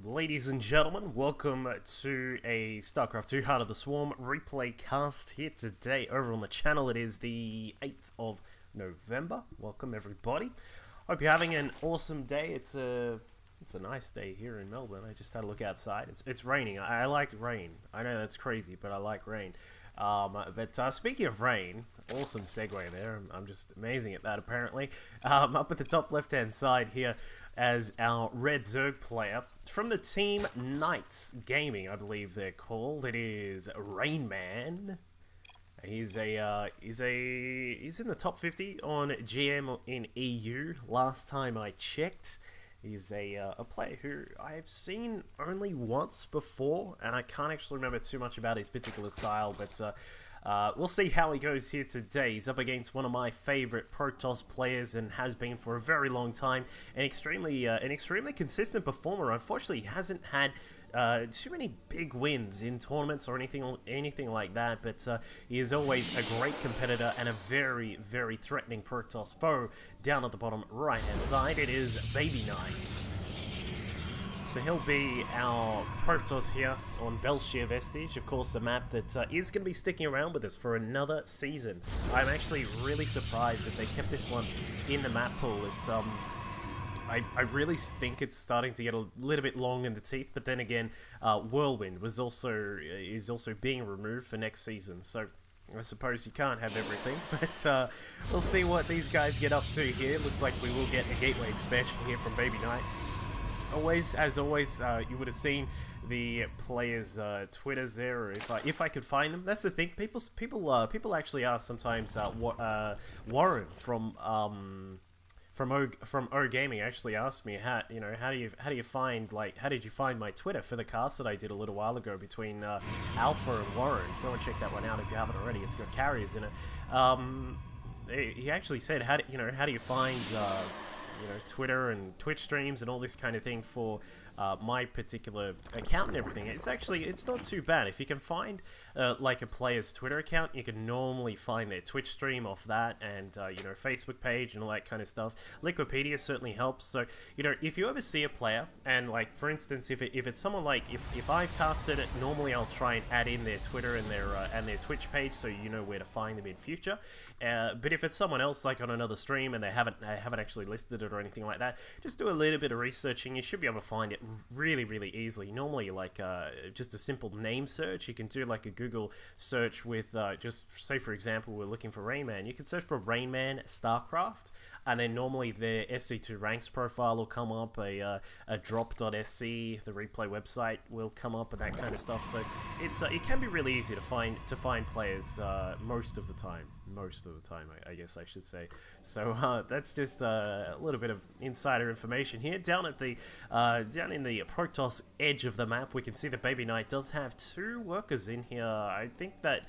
Ladies and gentlemen, welcome to a StarCraft 2 Heart of the Swarm replay cast here today over on the channel. It is the 8th of November. Welcome everybody. Hope you're having an awesome day. It's a nice day here in Melbourne. I just had a look outside. It's raining. I like rain. I know that's crazy, but I like rain. Speaking of rain, awesome segue there. I'm just amazing at that apparently. Up at the top left hand side here as our Red Zerg player from the team Knights Gaming, I believe they're called. It is RainMan. He's in the top 50 on GM in EU. Last time I checked. He's a player who I've seen only once before, and I can't actually remember too much about his particular style, but we'll see how he goes here today. He's up against one of my favorite Protoss players and has been for a very long time. An extremely consistent performer. Unfortunately, he hasn't had too many big wins in tournaments or anything like that, but he is always a great competitor and a very, very threatening Protoss foe. Down at the bottom right-hand side, it is BabyKnight. So he'll be our Protoss here on Belshire Vestige, of course, a map that is going to be sticking around with us for another season. I'm actually really surprised that they kept this one in the map pool. It's I really think it's starting to get a little bit long in the teeth, but then again, Whirlwind is also being removed for next season, so I suppose you can't have everything, but we'll see what these guys get up to here. Looks like we will get a gateway expansion here from BabyKnight. As always, you would have seen the players' Twitters there, or if I could find them. That's the thing. People actually ask sometimes. Warren from O Gaming actually asked me how did you find my Twitter for the cast that I did a little while ago between Alpha and Warren. Go and check that one out if you haven't already. It's got carriers in it. He actually said how do you find Twitter and Twitch streams and all this kind of thing for my particular account and everything. It's not too bad. If you can find like a player's Twitter account, you can normally find their Twitch stream off that, and Facebook page and all that kind of stuff. Liquipedia certainly helps. So if you ever see a player, and like for instance, if it's someone like if I've casted it, normally I'll try and add in their Twitter and their Twitch page, so you know where to find them in future. But if it's someone else like on another stream and they haven't actually listed it or anything like that, just do a little bit of researching. You should be able to find it really easily. Normally, like just a simple name search. You can do like a Google search with just say for example we're looking for RainMan. You can search for RainMan StarCraft, and then normally their SC2 ranks profile will come up, a drop.sc, the replay website will come up, and that kind of stuff. So it can be really easy to find players most of the time. I guess I should say. So that's just a little bit of insider information here. Down in the Protoss edge of the map, we can see that BabyKnight does have two workers in here. I think that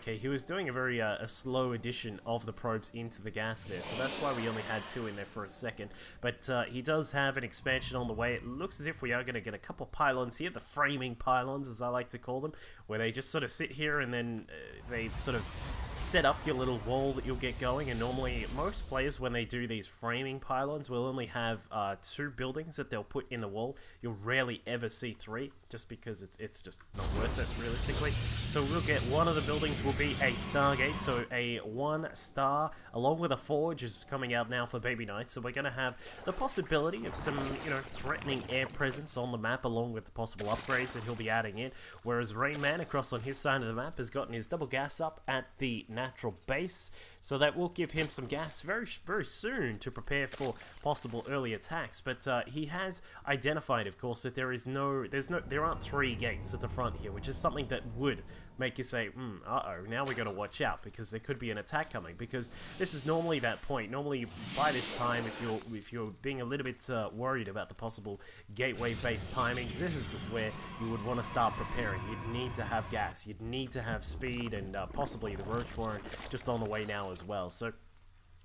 he was doing a slow addition of the probes into the gas there, so that's why we only had two in there for a second. But he does have an expansion on the way. It looks as if we are going to get a couple pylons here, the framing pylons as I like to call them, where they just sort of sit here and then they sort of set up your little wall that you'll get going. And normally most players, when they do these framing pylons, will only have two buildings that they'll put in the wall. You'll rarely ever see three, just because it's just not worth it realistically. So we'll get one of the buildings will be a Stargate, so a 1 star along with a forge is coming out now for BabyKnight. So we're going to have the possibility of some threatening air presence on the map, along with the possible upgrades that he'll be adding in. Whereas RainMan across on his side of the map has gotten his double gas up at the natural base, so that will give him some gas very soon to prepare for possible early attacks. But he has identified, of course, that there aren't three gates at the front here, which is something that would make you say, uh-oh, now we got to watch out, because there could be an attack coming. Because this is normally that point. Normally by this time, if you're being a little bit worried about the possible gateway-based timings, this is where you would want to start preparing. You'd need to have gas, you'd need to have speed, and possibly the Roach Warren just on the way now as well. So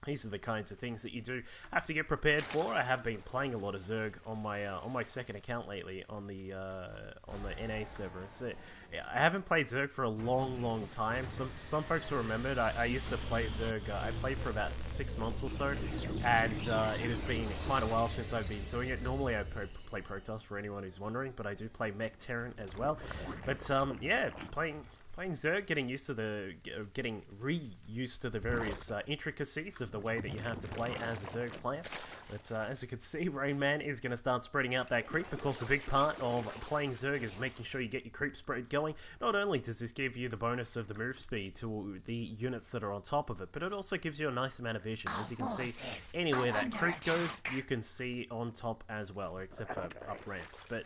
These are the kinds of things that you do have to get prepared for. I have been playing a lot of Zerg on my second account lately on the NA server. I haven't played Zerg for a long time. Some folks will remember I used to play Zerg. I played for about 6 months or so, and it has been quite a while since I've been doing it. Normally I play Protoss for anyone who's wondering, but I do play Mech Terran as well. But yeah, playing Zerg, getting re-used to the various intricacies of the way that you have to play as a Zerg player. But as you can see, RainMan is going to start spreading out that creep. Of course, a big part of playing Zerg is making sure you get your creep spread going. Not only does this give you the bonus of the move speed to the units that are on top of it, but it also gives you a nice amount of vision. As you can see, anywhere that creep goes, you can see on top as well, except for up ramps. But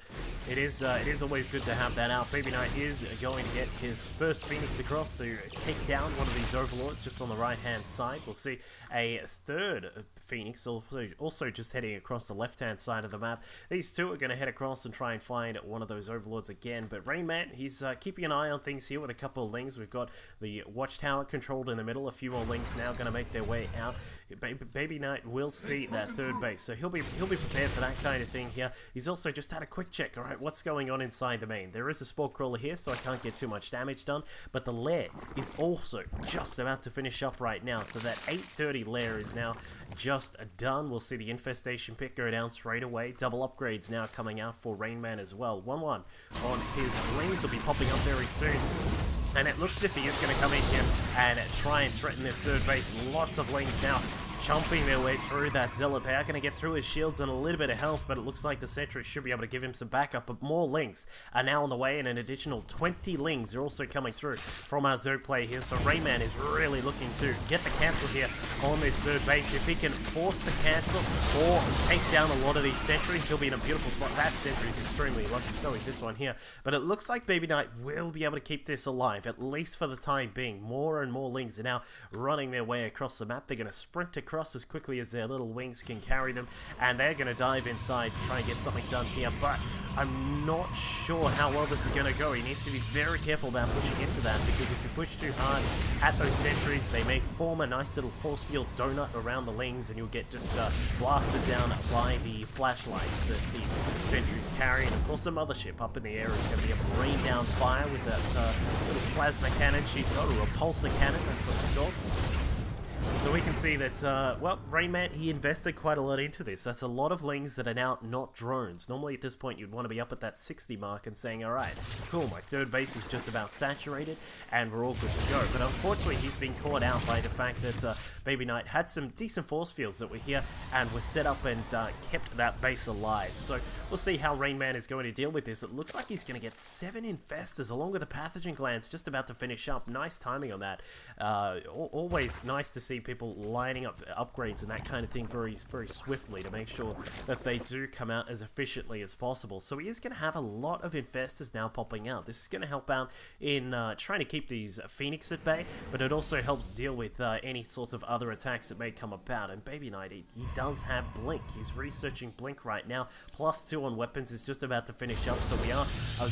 it is always good to have that out. BabyKnight is going to get his first Phoenix across to take down one of these Overlords just on the right-hand side. We'll see a third Phoenix also just heading across the left-hand side of the map. These two are going to head across and try and find one of those Overlords again. But RainMan, he's keeping an eye on things here with a couple of lings. We've got the Watchtower controlled in the middle. A few more lings now going to make their way out. BabyKnight will see that third base, so he'll be prepared for that kind of thing here. He's also just had a quick check. All right, what's going on inside the main? There is a Spore Crawler here, so I can't get too much damage done, but the lair is also just about to finish up right now, so that 830 lair is now just done. We'll see the infestation pick go down straight away. Double upgrades now coming out for RainMan as well. 1-1 on his lings will be popping up very soon. And it looks as if he is going to come in here and try and threaten this third base. Lots of lings now chomping their way through that Zealot. They are going to get through his shields and a little bit of health, but it looks like the sentry should be able to give him some backup. But more lings are now on the way, and an additional 20 lings are also coming through from our Zerg player here. So RainMan is really looking to get the cancel here on this third base. If he can force the cancel or take down a lot of these sentries, he'll be in a beautiful spot. That sentry is extremely lucky, so is this one here. But it looks like BabyKnight will be able to keep this alive, at least for the time being. More and more lings are now running their way across the map. They're going to sprint across as quickly as their little wings can carry them, and they're going to dive inside to try and get something done here, but I'm not sure how well this is going to go. He needs to be very careful about pushing into that, because if you push too hard at those sentries, they may form a nice little force field donut around the lings, and you'll get just blasted down by the flashlights that the sentries carry. And of course the mothership up in the air is going to be able to rain down fire with that little plasma cannon. She's got a repulsor cannon, that's what it's called. So we can see that, well, RainMan, he invested quite a lot into this. That's a lot of lings that are now not drones. Normally at this point you'd want to be up at that 60 mark and saying, alright, cool, my third base is just about saturated and we're all good to go. But unfortunately he's been caught out by the fact that BabyKnight had some decent force fields that were here and were set up and kept that base alive. So we'll see how RainMan is going to deal with this. It looks like he's going to get 7 infestors along with a pathogen glands just about to finish up. Nice timing on that. Always nice to see people lining up upgrades and that kind of thing very swiftly to make sure that they do come out as efficiently as possible. So he is going to have a lot of infestors now popping out. This is going to help out in trying to keep these Phoenix at bay, but it also helps deal with any sorts of other attacks that may come about. And BabyKnight, he does have Blink. He's researching Blink right now. +2 on weapons is just about to finish up, so we are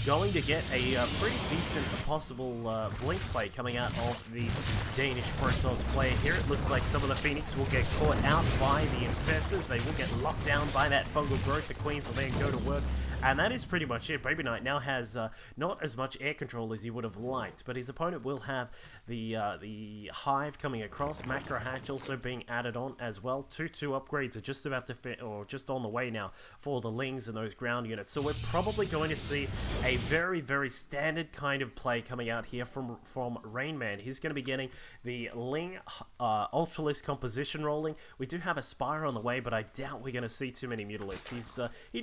going to get a pretty decent possible Blink play coming out of the Danish Protoss player here. It looks like some of the Phoenix will get caught out by the infestors. They will get locked down by that fungal growth. The Queens will then go to work. And that is pretty much it. BabyKnight now has not as much air control as he would have liked, but his opponent will have the Hive coming across. Macro Hatch also being added on as well. 2 upgrades are just about to fit, or just on the way now for the Lings and those ground units. So we're probably going to see a very standard kind of play coming out here from RainMan. He's going to be getting the Ling Ultralisk composition rolling. We do have a Spire on the way, but I doubt we're going to see too many Mutalisks. He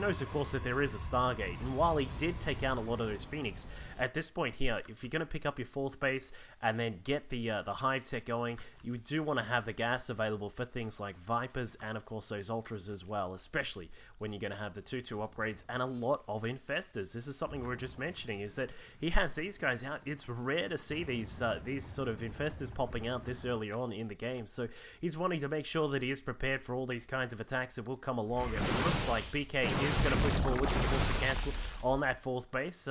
knows of course that there is a Stargate, and while he did take out a lot of those Phoenix, at this point here, if you're going to pick up your 4th base and then get the Hive tech going, you do want to have the gas available for things like Vipers and of course those Ultras as well, especially when you're going to have the 2/2 upgrades and a lot of infestors. This is something we were just mentioning, is that he has these guys out. It's rare to see these sort of infestors popping out this early on in the game, so he's wanting to make sure that he is prepared for all these kinds of attacks that will come along, and it looks like BK is going to push forwards and force a cancel on that 4th base,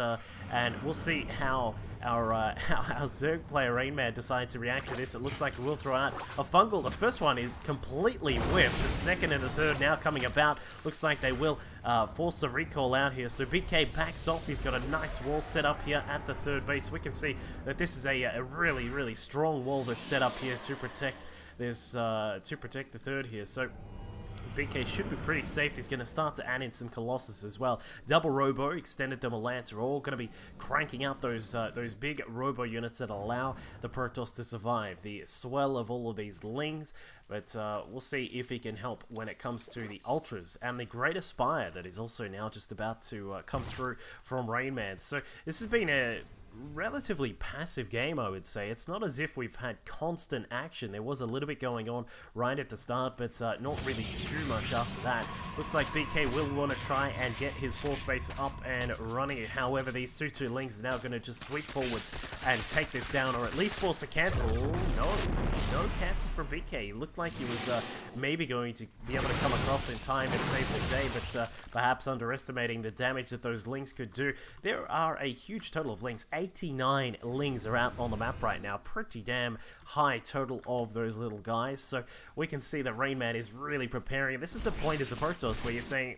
and we'll see how our Zerg player RainMan decides to react to this. It looks like we'll throw out a fungal. The first one is completely whiffed. The second and the third now coming about. Looks like they will force a recall out here. So BK backs off. He's got a nice wall set up here at the third base. We can see that this is a really, really strong wall that's set up here to protect this, to protect the third here. So BK should be pretty safe. He's going to start to add in some Colossus as well. Double Robo, Extended Double Lance are all going to be cranking out those big Robo units that allow the Protoss to survive. The swell of all of these Lings, but we'll see if he can help when it comes to the Ultras and the Great Aspire that is also now just about to come through from RainMan. So this has been a relatively passive game, I would say. It's not as if we've had constant action. There was a little bit going on right at the start, but not really too much after that. Looks like BK will want to try and get his fourth base up and running. However, these 2-2 Lings are now going to just sweep forwards and take this down, or at least force a cancel. No cancel from BK. He looked like he was maybe going to be able to come across in time and save the day, but perhaps underestimating the damage that those Lings could do. There are a huge total of Lings. 89 Lings are out on the map right now. Pretty damn high total of those little guys. So we can see that RainMan is really preparing. This is a point as a Protoss where you're saying,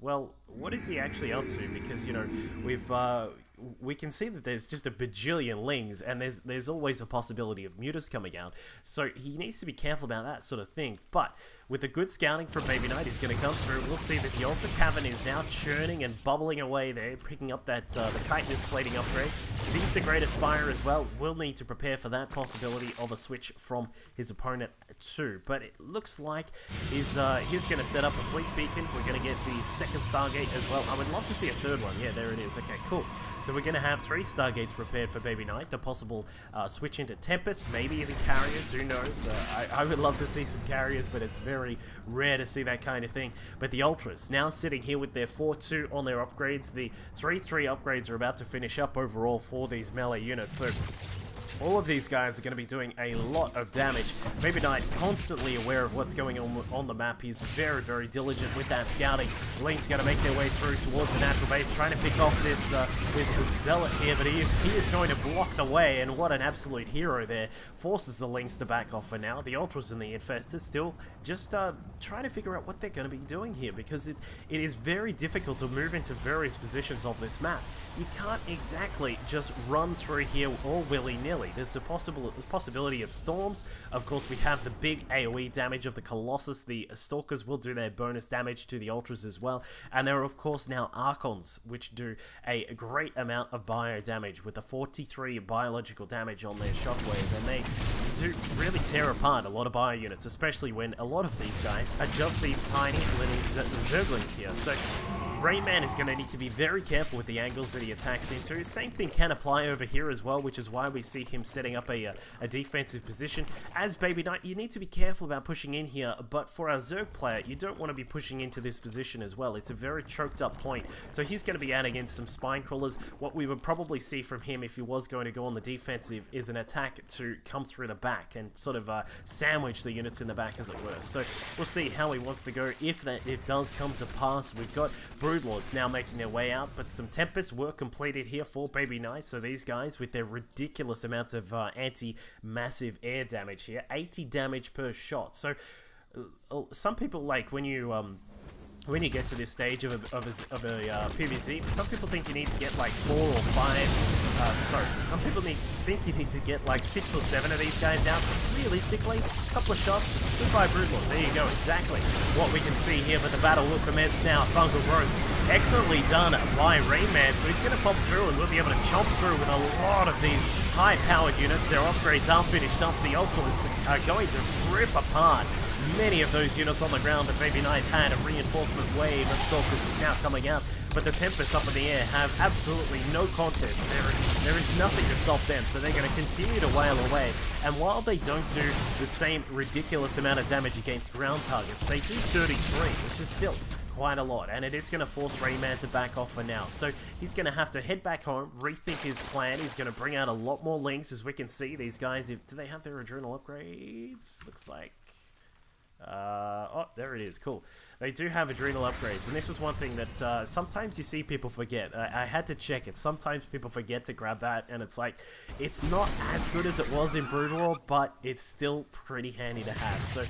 well, what is he actually up to? Because, you know, we can see that there's just a bajillion Lings, and there's always a possibility of mutas coming out. So he needs to be careful about that sort of thing. But with the good scouting from BabyKnight, he's going to come through. We'll see that the Ultra Cavern is now churning and bubbling away there, picking up that the chitinous plating upgrade. Sees the Great Aspire as well. Will need to prepare for that possibility of a switch from his opponent too. But it looks like he's going to set up a fleet beacon. We're going to get the second Stargate as well. I would love to see a third one. Yeah, there it is. Okay, cool. So we're going to have 3 Stargates prepared for BabyKnight. The possible switch into Tempest, maybe even Carriers, who knows. I would love to see some Carriers, but it's very rare to see that kind of thing. But the Ultras now sitting here with their 4-2 on their upgrades. The 3-3 upgrades are about to finish up overall for these melee units. So all of these guys are going to be doing a lot of damage. BabyKnight constantly aware of what's going on the map. He's very, very diligent with that scouting. Link's going to make their way through towards the natural base, trying to pick off this Zealot here, but he is going to block the way, and what an absolute hero there. Forces the Lynx to back off for now. The Ultras and the Infestors still just trying to figure out what they're going to be doing here, because it is very difficult to move into various positions of this map. You can't exactly just run through here all willy-nilly. There's a possibility of storms. Of course, we have the big AoE damage of the Colossus. The Stalkers will do their bonus damage to the Ultras as well. And there are, of course, now Archons, which do a great amount of bio damage with the 43 biological damage on their Shockwave. And they do really tear apart a lot of bio units, especially when a lot of these guys are just these tiny little Zerglings here. So RainMan is going to need to be very careful with the angles that he attacks into. Same thing can apply over here as well, which is why we see him setting up a defensive position. As BabyKnight, you need to be careful about pushing in here, but for our Zerg player, you don't want to be pushing into this position as well. It's a very choked up point, so he's going to be adding in some spine crawlers. What we would probably see from him if he was going to go on the defensive is an attack to come through the back and sort of sandwich the units in the back, as it were. So we'll see how he wants to go if it does come to pass. We've got Broodlords now making their way out, but some Tempests were completed here for BabyKnight. So these guys, with their ridiculous amounts of anti-massive air damage here, 80 damage per shot. So some people, like, when you get to this stage of a PvZ, some people think you need to get like 4 or 5, some people think you need to get like 6 or 7 of these guys out. Realistically, a couple of shots, goodbye Broodlord. There you go, exactly what we can see here, but the battle will commence now. Fungal Growth, excellently done by RainMan, so he's going to pop through and we'll be able to chomp through with a lot of these high-powered units. Their upgrades are finished up. The Ultras are going to rip apart many of those units on the ground that BabyKnight had. A reinforcement wave of Stalkers is now coming out, but the Tempests up in the air have absolutely no contest. There is nothing to stop them, so they're going to continue to wail away. And while they don't do the same ridiculous amount of damage against ground targets, they do 33, which is still quite a lot, and it is going to force RainMan to back off for now. So he's going to have to head back home, rethink his plan. He's going to bring out a lot more Lings, as we can see. These guys, do they have their adrenal upgrades? Looks like... oh, there it is. Cool. they do have adrenal upgrades, and this is one thing that sometimes you see people forget. I had to check it. Sometimes people forget to grab that, and it's like, it's not as good as it was in Brood War, but it's still pretty handy to have. So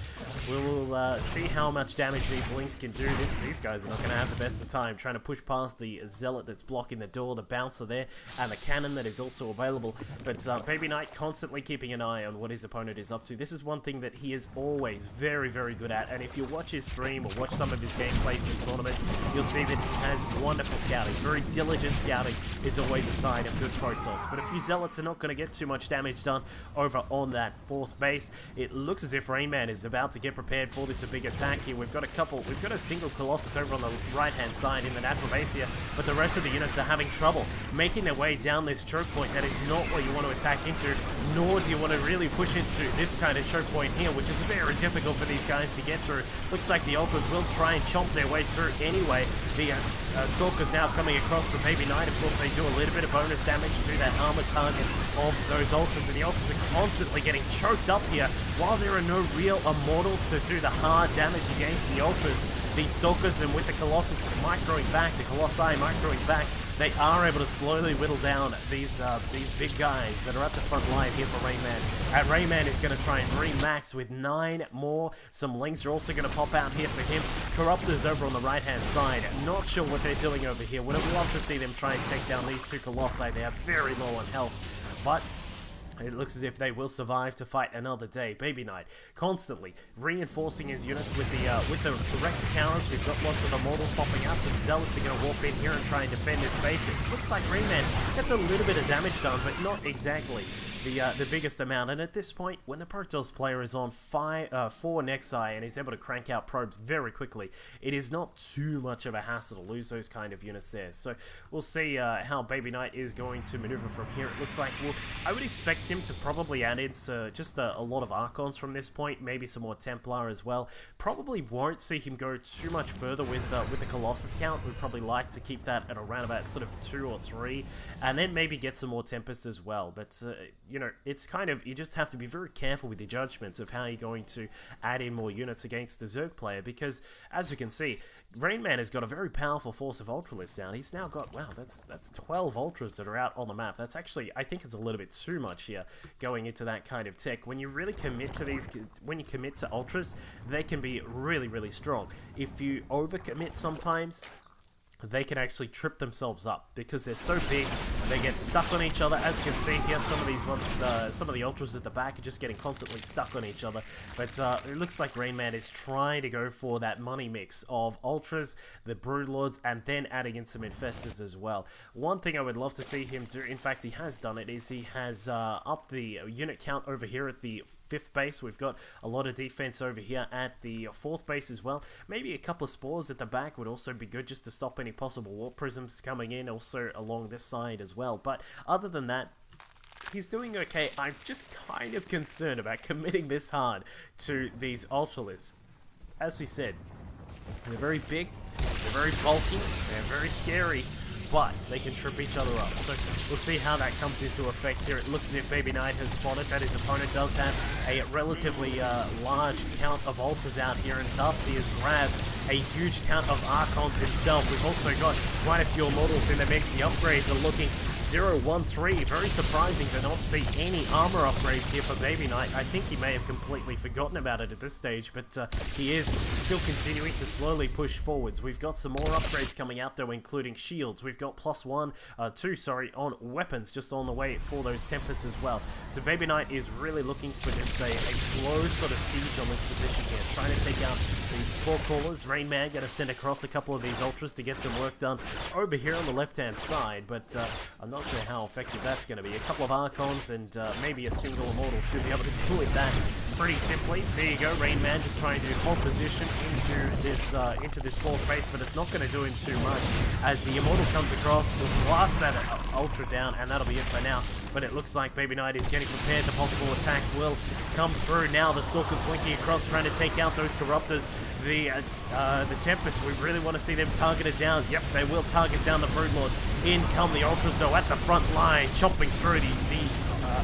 we'll see how much damage these Lynx can do. These guys are not going to have the best of time trying to push past the Zealot that's blocking the door, the bouncer there, and the cannon that is also available. But BabyKnight constantly keeping an eye on what his opponent is up to. This is one thing that he is always very, very good at, and if you watch his stream or watch some of his gameplays in tournaments, you'll see that he has wonderful scouting. Very diligent scouting is always a sign of good Protoss. But a few Zealots are not going to get too much damage done over on that 4th base. It looks as if RainMan is about to get prepared for this big attack here. We've got a single Colossus over on the right-hand side in the natural base here, but the rest of the units are having trouble making their way down this choke point. That is not what you want to attack into, nor do you want to really push into this kind of choke point here, which is very difficult for these guys to get through. Looks like the Ultras will try and chomp their way through anyway. The Stalkers now coming across for BabyKnight. Of course, they do a little bit of bonus damage to that armor target of those Ultras, and the Ultras are constantly getting choked up here. While there are no real Immortals to do the hard damage against the Ultras, the Stalkers, and with the Colossus microing back, the Colossi microing back, they are able to slowly whittle down these big guys that are at the front line here for RainMan. And RainMan is going to try and re-max with 9 more. Some Lynx are also going to pop out here for him. Corruptors over on the right-hand side. Not sure what they're doing over here. Would have loved to see them try and take down these 2 Colossi. They are very low on health, but it looks as if they will survive to fight another day. BabyKnight constantly reinforcing his units with the Rex counters. We've got lots of Immortals popping out. Some Zealots are going to warp in here and try and defend this base. It looks like RainMan gets a little bit of damage done, but not exactly the biggest amount. And at this point, when the Protoss player is on 4 Nexi and he's able to crank out probes very quickly, it is not too much of a hassle to lose those kind of units there. So we'll see how BabyKnight is going to maneuver from here. It looks like, well, I would expect him to probably add in just a lot of Archons from this point, maybe some more Templar as well. Probably won't see him go too much further with the Colossus count. We'd probably like to keep that at around about sort of 2 or 3, and then maybe get some more Tempests as well. But you know, it's kind of, you just have to be very careful with your judgments of how you're going to add in more units against the Zerg player, because as you can see, RainMan has got a very powerful force of Ultralists down. He's now got, wow, that's 12 Ultras that are out on the map. That's actually, I think it's a little bit too much here, going into that kind of tech. When you really commit to these, when you commit to Ultras, they can be really, really strong. If you overcommit sometimes, they can actually trip themselves up because they're so big. They get stuck on each other. As you can see here, some of these ones, some of the Ultras at the back are just getting constantly stuck on each other. But it looks like RainMan is trying to go for that money mix of Ultras, the Broodlords, and then adding in some Infestors as well. One thing I would love to see him do, in fact he has done it, is he has upped the unit count over here at the 5th base. We've got a lot of defense over here at the 4th base as well. Maybe a couple of Spores at the back would also be good, just to stop any possible Warp Prisms coming in, also along this side as well. But other than that, he's doing okay. I'm just kind of concerned about committing this hard to these Ultralists. As we said, they're very big, they're very bulky, they're very scary, but they can trip each other up. So we'll see how that comes into effect here. It looks as if BabyKnight has spotted that his opponent does have a relatively large count of Ultras out here, and thus he has grabbed a huge count of Archons himself. We've also got quite a few Immortals in the mix. The upgrades are looking 0-1-3. Very surprising to not see any armor upgrades here for BabyKnight. I think he may have completely forgotten about it at this stage, but he is still continuing to slowly push forwards. We've got some more upgrades coming out though, including shields. We've got +2, sorry, on weapons just on the way for those Tempests as well. So BabyKnight is really looking for just a slow sort of siege on this position here, trying to take out these Spore Callers. RainMan going to send across a couple of these Ultras to get some work done over here on the left-hand side, but I'm not sure how effective that's going to be. A couple of Archons and maybe a single Immortal should be able to deal with that pretty simply. There you go, RainMan just trying to hold position into this 4th base, but it's not going to do him too much as the Immortal comes across, will blast that Ultra down, and that'll be it for now. But it looks like BabyKnight is getting prepared. The possible attack will come through now. The Stalker's blinking across, trying to take out those Corruptors. The Tempests, we really want to see them targeted down. Yep, they will target down the Broodlords. In come the Ultras, so at the front line, chopping through the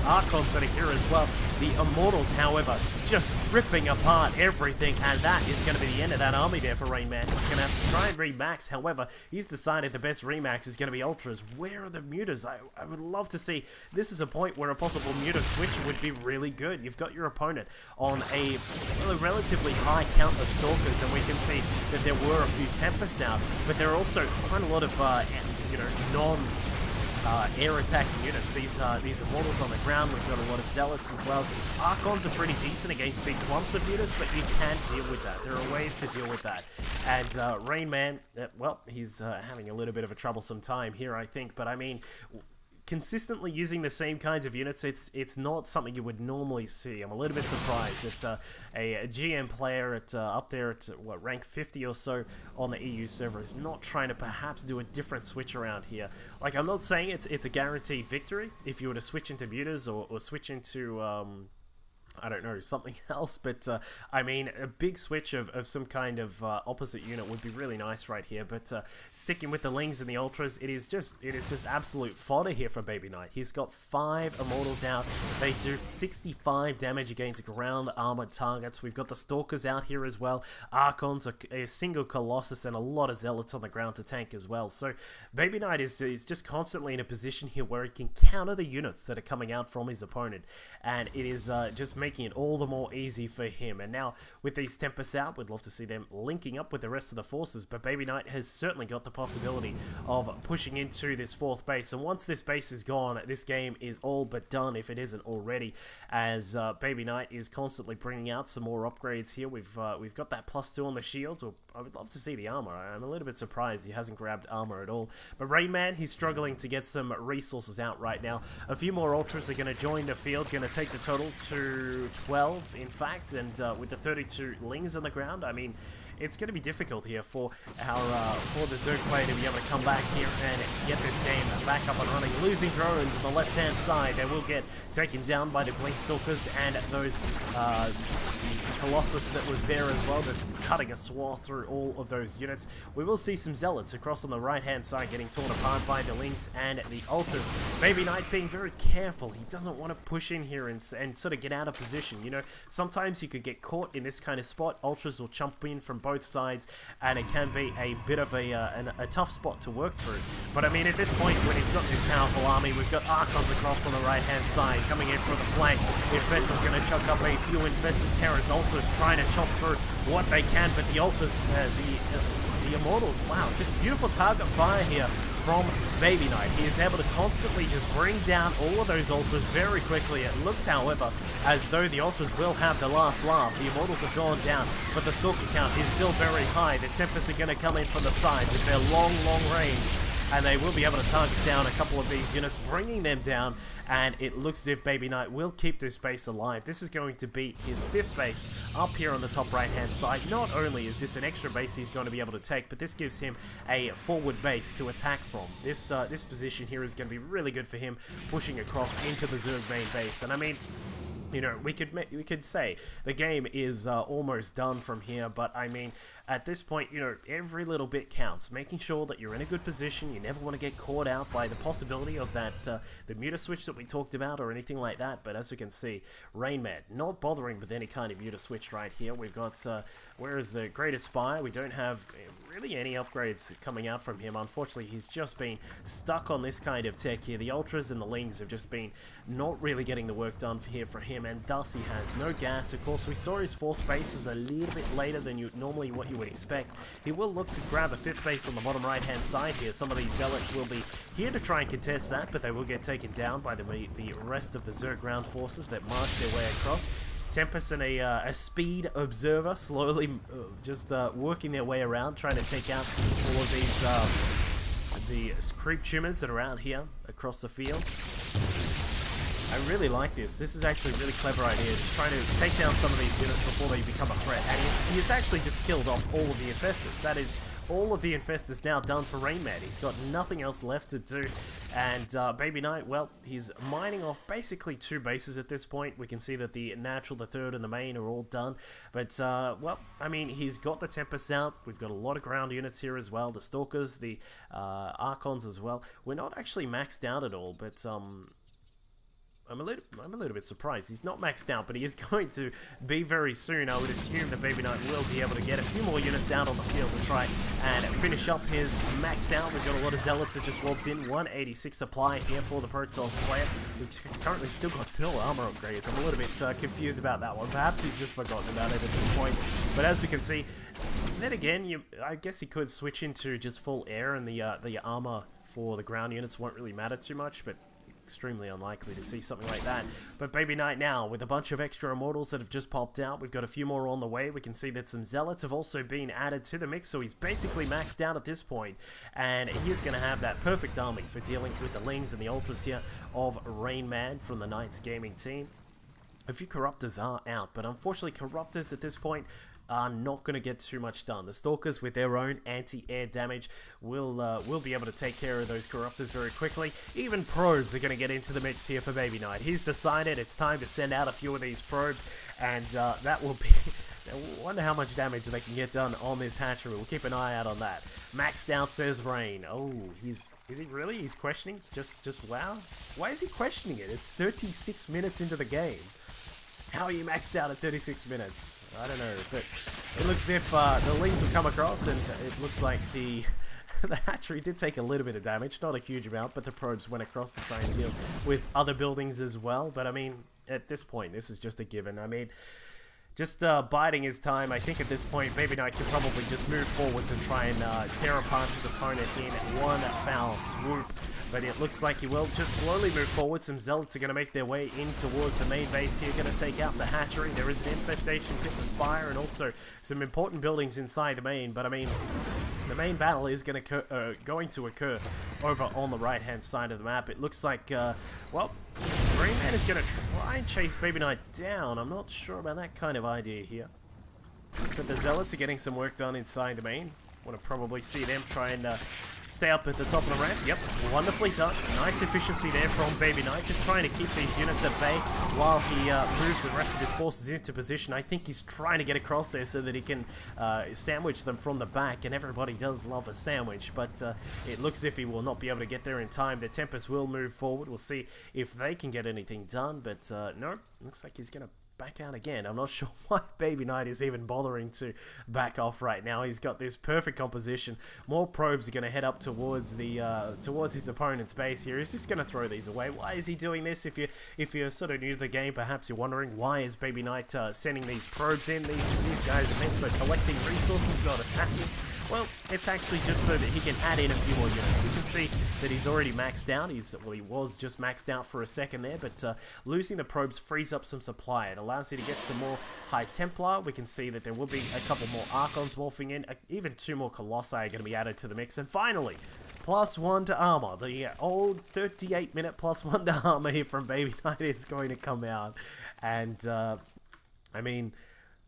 Archons that are here as well. The Immortals, however, just ripping apart everything, and that is going to be the end of that army there for RainMan. He's going to have to try and remax. However, he's decided the best remax is going to be Ultras. Where are the Mutas? I would love to see. This is a point where a possible Muta switch would be really good. You've got your opponent on a relatively high count of Stalkers, and we can see that there were a few Tempests out, but there are also quite a lot of, you know, air attacking units. These Immortals on the ground. We've got a lot of Zealots as well. Archons are pretty decent against big clumps of units, but you can deal with that. There are ways to deal with that. And RainMan, well, he's having a little bit of a troublesome time here, I think. But I mean, consistently using the same kinds of units, it's not something you would normally see. I'm a little bit surprised that a GM player at up there at what, rank 50 or so on the EU server is not trying to perhaps do a different switch around here. Like, I'm not saying it's a guaranteed victory if you were to switch into mutas or switch into I don't know, something else, but I mean, a big switch of some kind of opposite unit would be really nice right here. But sticking with the Lings and the Ultras, it is just absolute fodder here for BabyKnight. He's got 5 Immortals out. They do 65 damage against ground armored targets. We've got the Stalkers out here as well. Archons, a single Colossus, and a lot of Zealots on the ground to tank as well. So BabyKnight is just constantly in a position here where he can counter the units that are coming out from his opponent, and it is just making it all the more easy for him. And now with these Tempests out, we'd love to see them linking up with the rest of the forces, but BabyKnight has certainly got the possibility of pushing into this 4th base, and once this base is gone, this game is all but done if it isn't already, as BabyKnight is constantly bringing out some more upgrades here. We've got that +2 on the shields, or I would love to see the armor. I'm a little bit surprised he hasn't grabbed armor at all, but RainMan, he's struggling to get some resources out right now. A few more Ultras are going to join the field, going to take the total to 12 in fact, and with the 32 Lings on the ground, I mean, it's going to be difficult here for the Zerg player to be able to come back here and get this game back up and running. Losing drones on the left-hand side, they will get taken down by the Blink Stalkers and those Colossus that was there as well, just cutting a swath through all of those units. We will see some Zealots across on the right-hand side getting torn apart by the Lings and the Ultras. BabyKnight being very careful. He doesn't want to push in here and sort of get out of position. You know, sometimes you could get caught in this kind of spot. Ultras will jump in from both sides, and it can be a bit of a tough spot to work through. But I mean, at this point, when he's got this powerful army, we've got Archons across on the right-hand side coming in from the flank. Infestor's going to chuck up a few Infested Terrans. Ultras trying to chop through what they can, but the Ultras, the Immortals, wow, just beautiful target fire here from BabyKnight. He is able to constantly just bring down all of those Ultras very quickly. It looks, however, as though the Ultras will have the last laugh. The Immortals have gone down, but the Stalker count is still very high. The Tempests are going to come in from the side with their long range, and they will be able to target down a couple of these units, bringing them down, and it looks as if BabyKnight will keep this base alive. This is going to be his 5th base up here on the top right-hand side. Not only is this an extra base he's going to be able to take, but this gives him a forward base to attack from. This position here is going to be really good for him, pushing across into the Zerg main base. And I mean, you know, we could say the game is almost done from here, but I mean, at this point, you know, every little bit counts. Making sure that you're in a good position. You never want to get caught out by the possibility of that the Muta switch that we talked about or anything like that. But as you can see, RainMan not bothering with any kind of Muta switch right here. We've got where is the Greatest Spire? We don't have really any upgrades coming out from him. Unfortunately, he's just been stuck on this kind of tech here. The Ultras and the Lings have just been not really getting the work done for him, and thus he has no gas. Of course, we saw his 4th base was a little bit later than what you would expect. He will look to grab a 5th base on the bottom right-hand side here. Some of these Zealots will be here to try and contest that, but they will get taken down by the rest of the Zerg ground forces that march their way across. Tempest and a speed observer slowly just working their way around, trying to take out all of these the creep tumors that are out here across the field. I really like this. This is actually a really clever idea. Just trying to take down some of these units before they become a threat. And he's actually just killed off all of the Infestors. That is all of the Infestors now done for RainMan. He's got nothing else left to do. And BabyKnight, well, he's mining off basically 2 bases at this point. We can see that the Natural, the 3rd, and the main are all done. But, well, I mean, he's got the Tempests out. We've got a lot of ground units here as well. The Stalkers, the Archons as well. We're not actually maxed out at all, but I'm a little bit surprised. He's not maxed out, but he is going to be very soon. I would assume that BabyKnight will be able to get a few more units out on the field to try and finish up his max out. We've got a lot of Zealots that just walked in. 186 supply here for the Protoss player. We've currently still got no armor upgrades. I'm a little bit confused about that one. Perhaps he's just forgotten about it at this point. But as you can see, then again, I guess he could switch into just full air, and the armor for the ground units won't really matter too much, but extremely unlikely to see something like that. But BabyKnight now, with a bunch of extra immortals that have just popped out, we've got a few more on the way. We can see that some Zealots have also been added to the mix, so he's basically maxed out at this point, and he is going to have that perfect army for dealing with the Lings and the Ultras here of RainMan from the Knights Gaming team. A few Corruptors are out, but unfortunately Corruptors at this point are not going to get too much done. The Stalkers, with their own anti-air damage, will be able to take care of those Corruptors very quickly. Even probes are going to get into the mix here for BabyKnight. He's decided it's time to send out a few of these probes, and that will be... I wonder how much damage they can get done on this hatchery. We'll keep an eye out on that. Maxed out, says Rain. Oh, is he really? He's questioning? Just wow? Why is he questioning it? It's 36 minutes into the game. How are you maxed out at 36 minutes? I don't know, but it looks as if the Lings will come across, and it looks like the hatchery did take a little bit of damage, not a huge amount, but the probes went across to try and deal with other buildings as well. But I mean, at this point, this is just a given. I mean, just biding his time. I think at this point, BabyKnight can probably just move forwards and try and tear apart his opponent in one foul swoop. But it looks like he will just slowly move forward. Some Zealots are going to make their way in towards the main base here, going to take out the hatchery. There is an infestation with the Spire and also some important buildings inside the main. But I mean, the main battle is going to occur over on the right-hand side of the map. It looks like, well, RainMan is going to try and chase BabyKnight down. I'm not sure about that kind of idea here. But the Zealots are getting some work done inside the main. Want to probably see them try and stay up at the top of the ramp. Yep, wonderfully done. Nice efficiency there from BabyKnight, just trying to keep these units at bay while he moves the rest of his forces into position. I think he's trying to get across there so that he can sandwich them from the back, and everybody does love a sandwich, but it looks as if he will not be able to get there in time. The Tempest will move forward. We'll see if they can get anything done, but no, looks like he's going to back out again. I'm not sure why BabyKnight is even bothering to back off right now. He's got this perfect composition. More probes are going to head up towards the towards his opponent's base here. He's just going to throw these away. Why is he doing this? If you're sort of new to the game, perhaps you're wondering, why is BabyKnight sending these probes in? These guys are meant for collecting resources, not attacking. Well, it's actually just so that he can add in a few more units. We can see that he's already maxed out. Well, he was just maxed out for a second there, but losing the probes frees up some supply. It allows you to get some more High Templar. We can see that there will be a couple more Archons morphing in. Even 2 more Colossi are going to be added to the mix. And finally, +1 to armor. The old 38-minute +1 to armor here from BabyKnight is going to come out. And, I mean,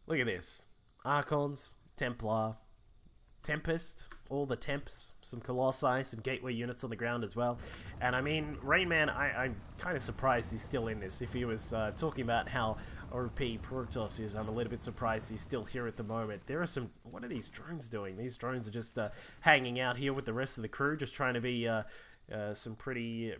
look at this. Archons, Templar, Tempest, all the Temps, some Colossi, some Gateway units on the ground as well. And I mean, RainMan, I'm kind of surprised he's still in this. If he was talking about how OP Protoss is, I'm a little bit surprised he's still here at the moment. There are some... What are these drones doing? These drones are just hanging out here with the rest of the crew, just trying to be... some pretty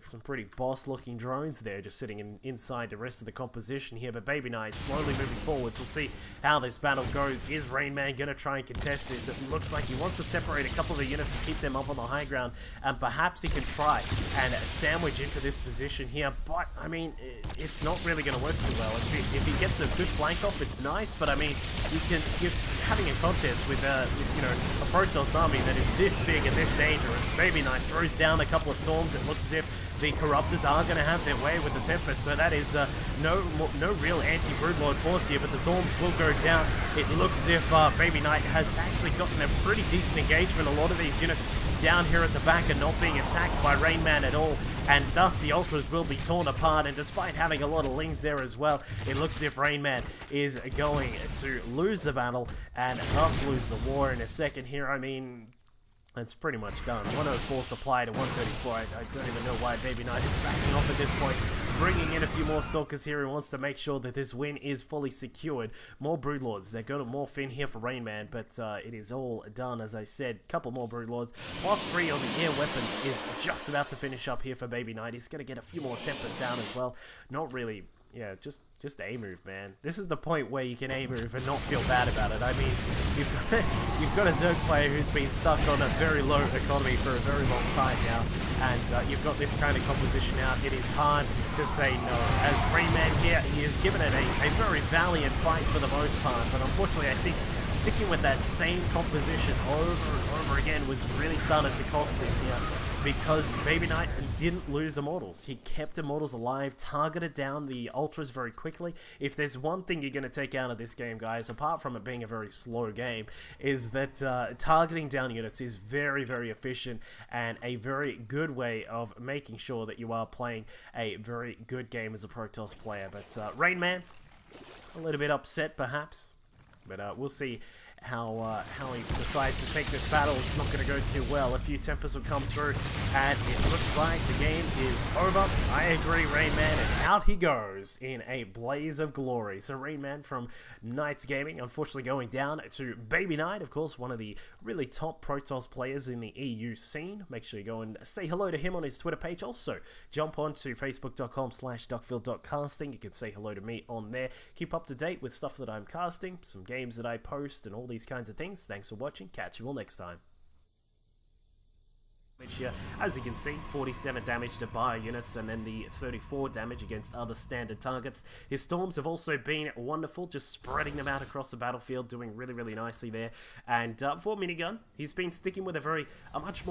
boss-looking drones there, just sitting inside the rest of the composition here. But BabyKnight slowly moving forwards. We'll see how this battle goes. Is RainMan going to try and contest this? It looks like he wants to separate a couple of the units to keep them up on the high ground, and perhaps he can try and sandwich into this position here. But I mean, it's not really going to work too well. If he gets a good flank off, it's nice. But I mean, you're having a contest with you know, a Protoss army that is this big and this dangerous. BabyKnight throws down a couple of storms. It looks as if the Corruptors are going to have their way with the Tempest, so that is no real anti-Broodlord force here, but the storms will go down. It looks as if BabyKnight has actually gotten a pretty decent engagement. A lot of these units down here at the back are not being attacked by RainMan at all, and thus the Ultras will be torn apart. And despite having a lot of Lings there as well, it looks as if RainMan is going to lose the battle and thus lose the war in a second here. I mean, it's pretty much done. 104 supply to 134. I don't even know why BabyKnight is backing off at this point. bringing in a few more Stalkers here and wants to make sure that this win is fully secured. More Broodlords. They're going to morph in here for RainMan, but it is all done, as I said. Couple more Broodlords. Plus 3 on the air weapons is just about to finish up here for BabyKnight. He's going to get a few more Tempest down as well. Not really... Yeah, just A-move, man. This is the point where you can A-move and not feel bad about it. I mean, you've got a Zerg player who's been stuck on a very low economy for a very long time now, and you've got this kind of composition out. It is hard to say no. As RainMan here, he has given it a very valiant fight for the most part, but unfortunately I think sticking with that same composition over and over again was really starting to cost him here. Because BabyKnight didn't lose Immortals. He kept Immortals alive, targeted down the Ultras very quickly. If there's one thing you're going to take out of this game, guys, apart from it being a very slow game, is that targeting down units is very, very efficient and a very good way of making sure that you are playing a very good game as a Protoss player. But RainMan, a little bit upset perhaps, but we'll see how he decides to take this battle. It's not going to go too well. A few Tempers will come through, and it looks like the game is over. I agree, RainMan, and out he goes in a blaze of glory. So RainMan from Knights Gaming, unfortunately going down to BabyKnight, of course, one of the really top Protoss players in the EU scene. Make sure you go and say hello to him on his Twitter page. Also, jump on to facebook.com/duckfield.casting. You can say hello to me on there. Keep up to date with stuff that I'm casting, some games that I post, and all these kinds of things. Thanks for watching. Catch you all next time. Here, as you can see, 47 damage to bio units and then the 34 damage against other standard targets. His storms have also been wonderful, just spreading them out across the battlefield, doing really, really nicely there. And for minigun, he's been sticking with a much more